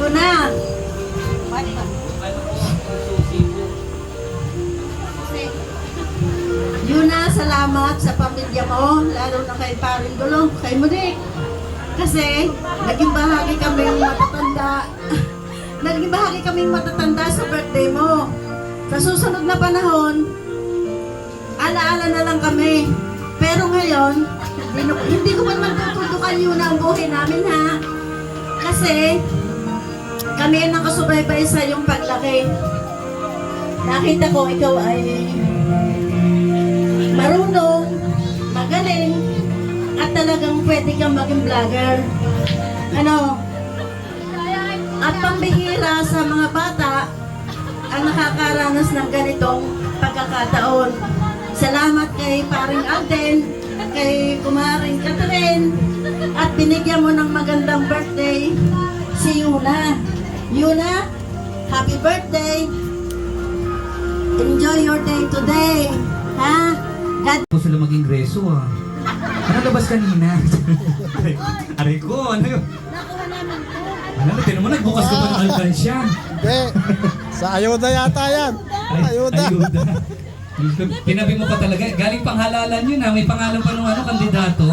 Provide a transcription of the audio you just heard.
Yuna. Yuna, salamat sa pamilya mo, lalo na kay Paring Gulong, kay Mudik. Kasi naging bahagi kaming matatanda. Naging bahagi kaming matatanda sa birthday mo. Sa susunod na panahon, alaala na lang kami. Pero ngayon, hindi ko pa magtututukan yun ang buhay namin, ha? Kasi kami ang nakasubaybay sa iyong paglaki. Nakita ko ikaw ay marunong, magaling, at talagang pwede kang maging vlogger. At pambihira sa mga bata ang nakakaranas ng ganitong pagkakataon. Salamat kay Paring Alden, kay Kumaring Catherine, at binigyan mo ng magandang birthday si Yuna. Yuna, happy birthday! Enjoy your day today, ha? God... Po sila maging reso, ah. Ano labas kanina? Aray ko, ano yun? Nakuha naman ko. Ano, tinan mo, nagbukas ka pa ng alkansya. Hindi. Sa ayuda yata yan. Ayuda. Ayuda. Tinabi mo pa talaga. Galing panghalalan yun, ha? May pangalan pa ng kandidato.